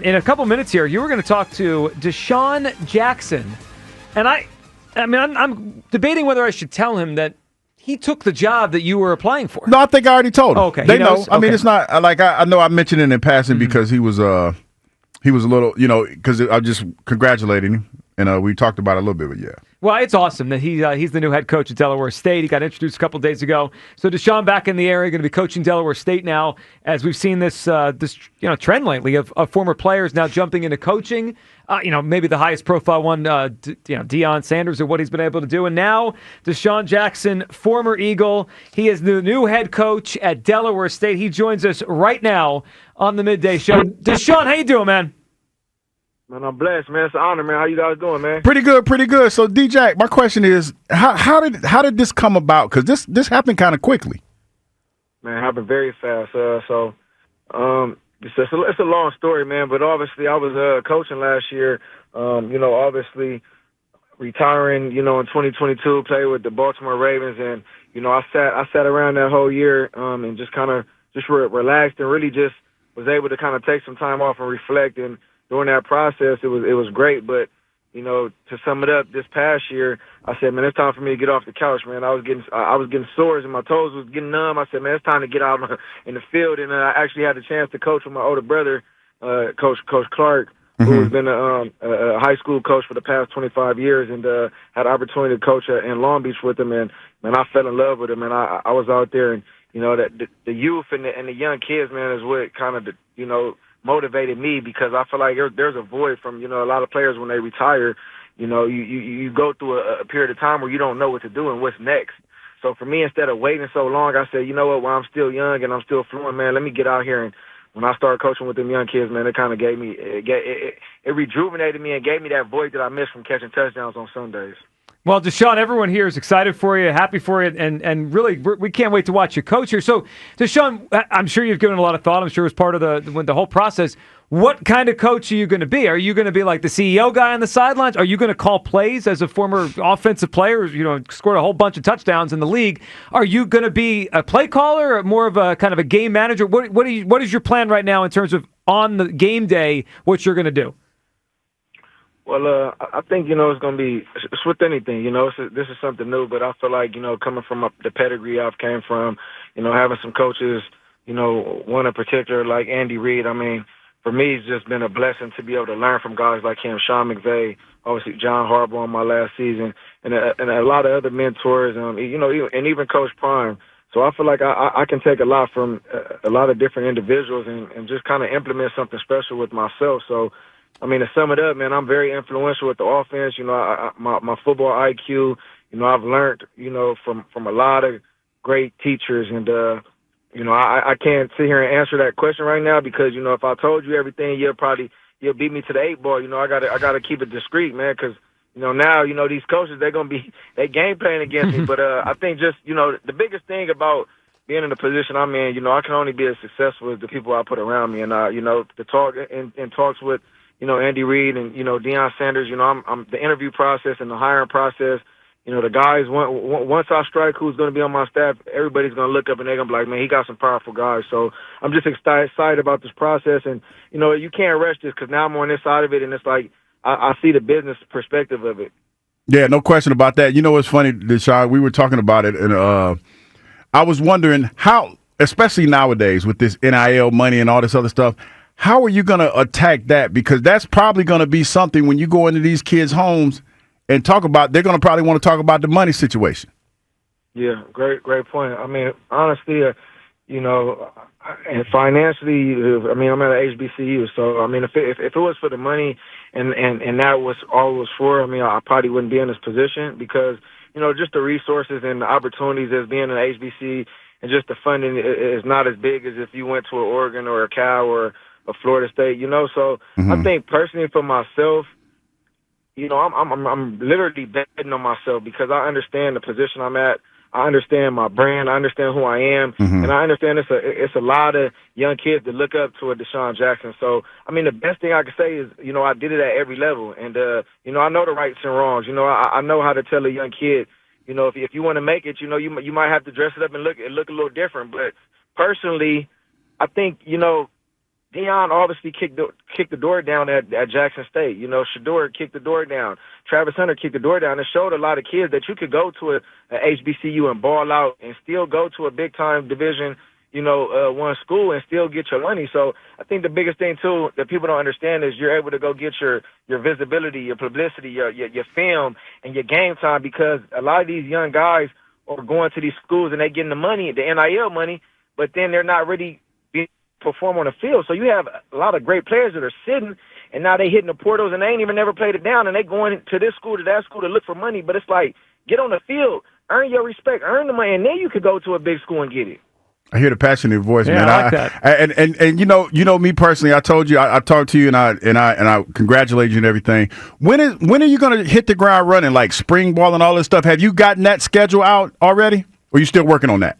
in a couple minutes here, you were going to talk to Desean Jackson. And I'm debating whether I should tell him that he took the job that you were applying for. No, I think I already told him. Oh, okay. They know. Okay. I mean, it's not like I know I mentioned it in passing because he was a little, because I just congratulated him. And we talked about it a little bit, but yeah. Well, it's awesome that he's the new head coach at Delaware State. He got introduced a couple days ago. So Desean back in the area, going to be coaching Delaware State now. As we've seen this trend lately of former players now jumping into coaching. Maybe the highest profile one, Deion Sanders, or what he's been able to do. And now Desean Jackson, former Eagle, he is the new head coach at Delaware State. He joins us right now on the Midday Show. Desean, how you doing, man? Man, I'm blessed, man. It's an honor, man. How you guys doing, man? Pretty good. So, DJ, my question is, how did this come about? Because this happened kind of quickly. Man, it happened very fast. It's a long story, man. But obviously, I was coaching last year. Obviously retiring. In 2022, played with the Baltimore Ravens, and I sat around that whole year and just kind of relaxed and really just was able to kind of take some time off and reflect. And during that process, it was great, but to sum it up, this past year, I said, man, it's time for me to get off the couch, man. I was getting sores and my toes was getting numb. I said, man, it's time to get out in the field, and I actually had the chance to coach with my older brother, Coach Clark, who has been a high school coach for the past 25 years, and had the opportunity to coach in Long Beach with him, and man, I fell in love with him, and I was out there, and that the youth and the young kids, man, is what kind of motivated me, because I feel like there's a void from a lot of players when they retire. You go through a period of time where you don't know what to do and what's next. So for me, instead of waiting so long, I said, you know what, while I'm still young and I'm still fluent, man, let me get out here. And when I started coaching with them young kids, man, it kind of gave me it rejuvenated me and gave me that void that I missed from catching touchdowns on Sundays. Well, Desean, everyone here is excited for you, happy for you, and really, we can't wait to watch you coach here. So, Desean, I'm sure you've given a lot of thought. I'm sure it was part of the whole process. What kind of coach are you going to be? Are you going to be like the CEO guy on the sidelines? Are you going to call plays as a former offensive player, scored a whole bunch of touchdowns in the league? Are you going to be a play caller or more of a kind of a game manager? What is your plan right now in terms of on the game day, what you're going to do? Well, I think, it's going to be – it's with anything, this is something new, but I feel like, coming from the pedigree I've came from, having some coaches, one in particular like Andy Reid, I mean, for me, it's just been a blessing to be able to learn from guys like him, Sean McVay, obviously John Harbaugh in my last season, and a lot of other mentors, and even Coach Prime. So I feel like I can take a lot from a lot of different individuals and just kind of implement something special with myself. So, I mean, to sum it up, man, I'm very influential with the offense. My football IQ, I've learned, from a lot of great teachers. And, I can't sit here and answer that question right now because, if I told you everything, you'll beat me to the 8 ball. I gotta keep it discreet, man, because, now, these coaches, they game playing against me. But I think just, the biggest thing about being in the position I'm in, I can only be as successful as the people I put around me. And, the talk and talks with, Andy Reid and, Deion Sanders, I'm the interview process and the hiring process. The guys, once I strike who's going to be on my staff, everybody's going to look up and they're going to be like, man, he got some powerful guys. So I'm just excited about this process. And, you can't rush this because now I'm on this side of it, and it's like I see the business perspective of it. Yeah, no question about that. What's funny, Desean, we were talking about it, and I was wondering how, especially nowadays with this NIL money and all this other stuff, how are you going to attack that? Because that's probably going to be something when you go into these kids' homes and talk about, they're going to probably want to talk about the money situation. Yeah, great point. I mean, honestly, and financially, I'm at an HBCU. So, I mean, if it was for the money and that was all it was for, I probably wouldn't be in this position because, just the resources and the opportunities as being an HBC and just the funding is not as big as if you went to an Oregon or a Cal or a Florida State, So I think personally for myself, I'm literally betting on myself because I understand the position I'm at. I understand my brand. I understand who I am, and I understand it's a lot of young kids that look up to a Desean Jackson. So, I mean, the best thing I can say is, I did it at every level, and I know the rights and wrongs. I know how to tell a young kid, if you want to make it, you might have to dress it up and look a little different. But personally, I think Desean obviously kicked the door down at Jackson State. You know, Shador kicked the door down. Travis Hunter kicked the door down. It showed a lot of kids that you could go to a HBCU and ball out and still go to a big-time Division, one school and still get your money. So I think the biggest thing, too, that people don't understand is you're able to go get your visibility, your publicity, your film, and your game time, because a lot of these young guys are going to these schools and they're getting the money, the NIL money, but then they're not really being perform on the field. So you have a lot of great players that are sitting, and now they hitting the portals, and they ain't even never played it down, and they going to this school, to that school to look for money. But it's like, get on the field, earn your respect, earn the money, and then you could go to a big school and get it. I hear the passion in your voice, man. I like that. And you know me personally. I told you I talked to you and I congratulate you and everything. When are you going to hit the ground running, like spring ball and all this stuff? Have you gotten that schedule out already, or are you still working on that?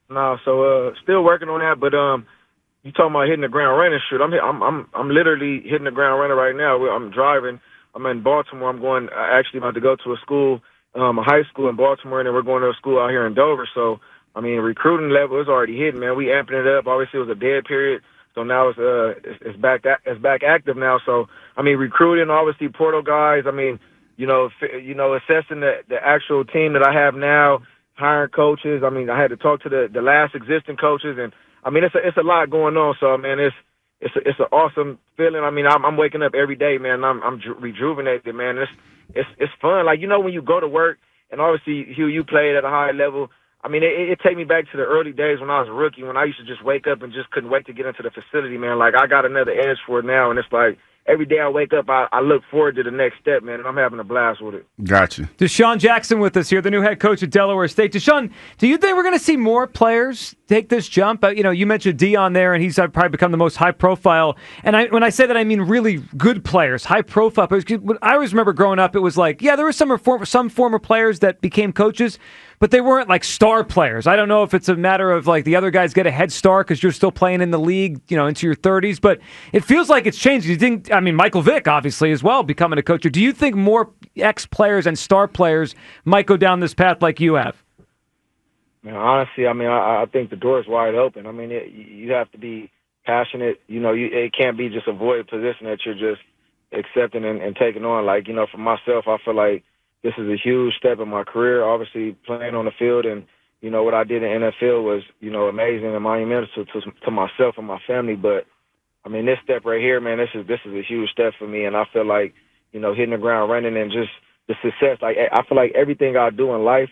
No, so still working on that. But you talking about hitting the ground running? Shoot, I'm literally hitting the ground running right now. I'm driving. I'm in Baltimore. I'm going actually about to go to a school, a high school in Baltimore, and then we're going to a school out here in Dover. So. I mean, recruiting level is already hitting, man. We amping it up. Obviously, it was a dead period, so now it's back active now. So, I mean, recruiting, obviously, portal guys. I mean, assessing the actual team that I have now, hiring coaches. I mean, I had to talk to the last existing coaches, and I mean, it's a lot going on. So, man, it's an awesome feeling. I mean, I'm waking up every day, man. I'm rejuvenated, man. It's fun. Like, when you go to work, and obviously, Hugh, you played at a high level. I mean, it take me back to the early days when I was a rookie, when I used to just wake up and just couldn't wait to get into the facility, man. Like, I got another edge for it now, and it's like every day I wake up, I look forward to the next step, man, and I'm having a blast with it. Gotcha. Desean Jackson with us here, the new head coach at Delaware State. Desean, do you think we're going to see more players take this jump? You mentioned Dion there, and he's probably become the most high-profile. And when I say that, I mean really good players, high-profile players. I always remember growing up, it was like, yeah, there were some former players that became coaches, but they weren't like star players. I don't know if it's a matter of like the other guys get a head start because you're still playing in the league, into your 30s, but it feels like it's changed. You think, I mean, Michael Vick obviously as well becoming a coach. Or do you think more ex-players and star players might go down this path like you have? Man, honestly, I mean, I think the door is wide open. I mean, you have to be passionate. It can't be just a void position that you're just accepting and taking on. Like, for myself, I feel like this is a huge step in my career. Obviously, playing on the field and, what I did in NFL was, amazing and monumental to myself and my family. But, I mean, this step right here, man, this is a huge step for me. And I feel like, hitting the ground running and just the success. Like, I feel like everything I do in life,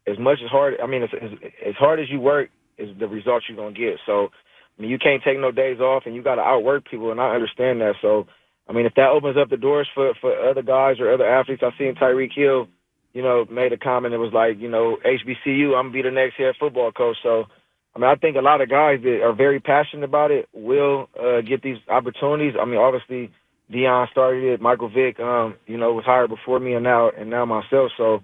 as much as hard, I mean, as hard as you work is the results you're going to get. So, I mean, you can't take no days off and you got to outwork people, and I understand that. So, I mean, if that opens up the doors for other guys or other athletes, I've seen Tyreek Hill, made a comment. It was like, HBCU, I'm going to be the next head football coach. So, I mean, I think a lot of guys that are very passionate about it will get these opportunities. I mean, obviously, Dion started it. Michael Vick, was hired before me and now myself. So,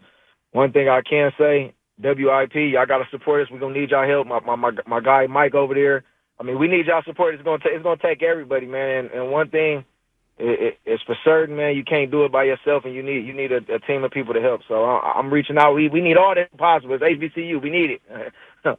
one thing I can say, WIP, y'all got to support us. We're going to need y'all help. My guy Mike over there, I mean, we need y'all support. It's going to take everybody, man. And one thing, it's for certain, man, you can't do it by yourself, and you need a team of people to help. So I'm reaching out. We need all that possible. It's HBCU. We need it.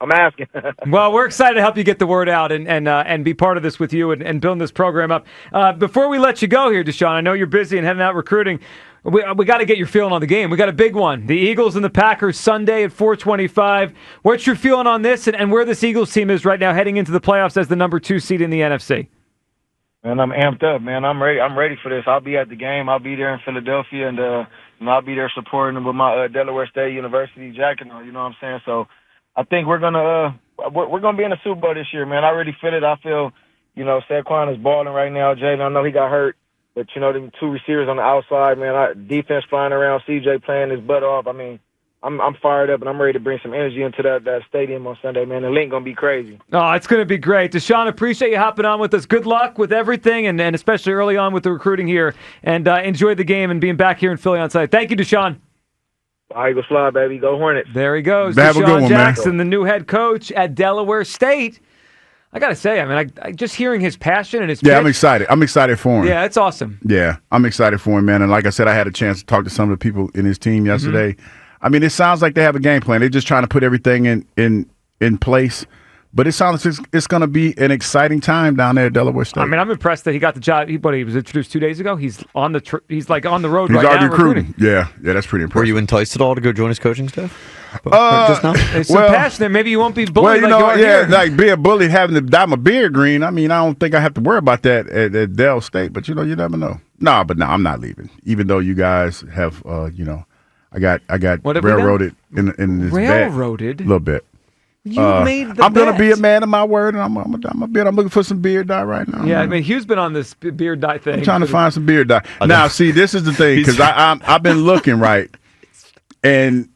I'm asking. Well, we're excited to help you get the word out and be part of this with you and building this program up. Before we let you go here, Desean, I know you're busy and heading out recruiting. We got to get your feeling on the game. We got a big one. The Eagles and the Packers Sunday at 4:25. What's your feeling on this and where this Eagles team is right now heading into the playoffs as the number 2 seed in the NFC? Man, I'm amped up, man. I'm ready. I'm ready for this. I'll be at the game. I'll be there in Philadelphia, and I'll be there supporting them with my Delaware State University jacket on. You know what I'm saying? So I think we're gonna be in the Super Bowl this year, man. I already feel it. I feel, Saquon is balling right now. Jalen, I know he got hurt, but them 2 receivers on the outside, man. Defense flying around. CJ playing his butt off. I mean, I'm fired up, and I'm ready to bring some energy into that stadium on Sunday, man. The link going to be crazy. Oh, it's going to be great. Desean, appreciate you hopping on with us. Good luck with everything, and especially early on with the recruiting here. And enjoy the game and being back here in Philly on site. Thank you, Desean. Eagles fly, baby. Go Hornets. There he goes. Have a good Desean one, Jackson, man. the new head coach at Delaware State. I got to say, I mean, I just hearing his passion and his pitch. Yeah, I'm excited. I'm excited for him. Yeah, it's awesome. Yeah, I'm excited for him, man. And like I said, I had a chance to talk to some of the people in his team yesterday. I mean, it sounds like they have a game plan. They're just trying to put everything in place. But it sounds like it's going to be an exciting time down there at Delaware State. I mean, I'm impressed that he got the job. He was introduced 2 days ago. He's on the he's like on the road He's right already now recruiting. Yeah, that's pretty impressive. Were you enticed at all to go join his coaching staff? Just now? There's some passion there. Maybe you won't be bullied well, like you are here. like being bullied, having to dye my beard green. I mean, I don't think I have to worry about that at Del State. But you never know. No, I'm not leaving. Even though you guys have, I got railroaded in this railroaded bag, a little bit. You made the I'm bet. going to be a man of my word, and I'm looking for some beard dye right now. Yeah, I mean, Hugh's been on this beard dye thing. I'm trying to find some beard dye. Now, see, this is the thing, because I've been looking, right, and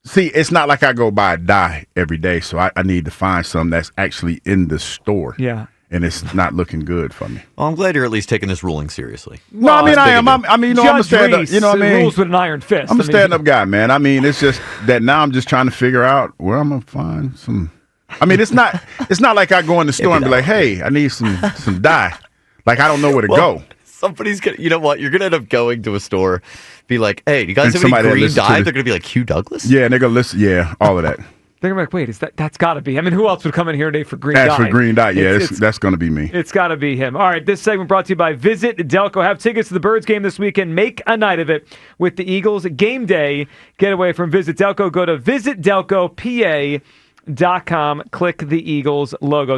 see, it's not like I go buy a dye every day, so I need to find some that's actually in the store. Yeah. And it's not looking good for me. Well, I'm glad you're at least taking this ruling seriously. No, I mean, I am. I'm a stand-up. You know what I mean? Rules with an iron fist. I'm a stand-up guy, man. I mean, it's just that now I'm just trying to figure out where I'm gonna find some. I mean, it's not like I go in the store and be like, "Hey, I need some dye." Like I don't know where to go. Somebody's gonna. You know what? You're gonna end up going to a store, be like, "Hey, you guys have any green dye?" They're gonna be like, "Hugh Douglas." Yeah, and they're gonna listen. Yeah, all of that. They're gonna be like, wait, that's got to be. I mean, who else would come in here today for green dye? That's for green dye. Yeah, that's going to be me. It's got to be him. All right, this segment brought to you by Visit Delco. Have tickets to the Birds game this weekend. Make a night of it with the Eagles game day getaway from Visit Delco. Go to visitdelcopa.com. Click the Eagles logo.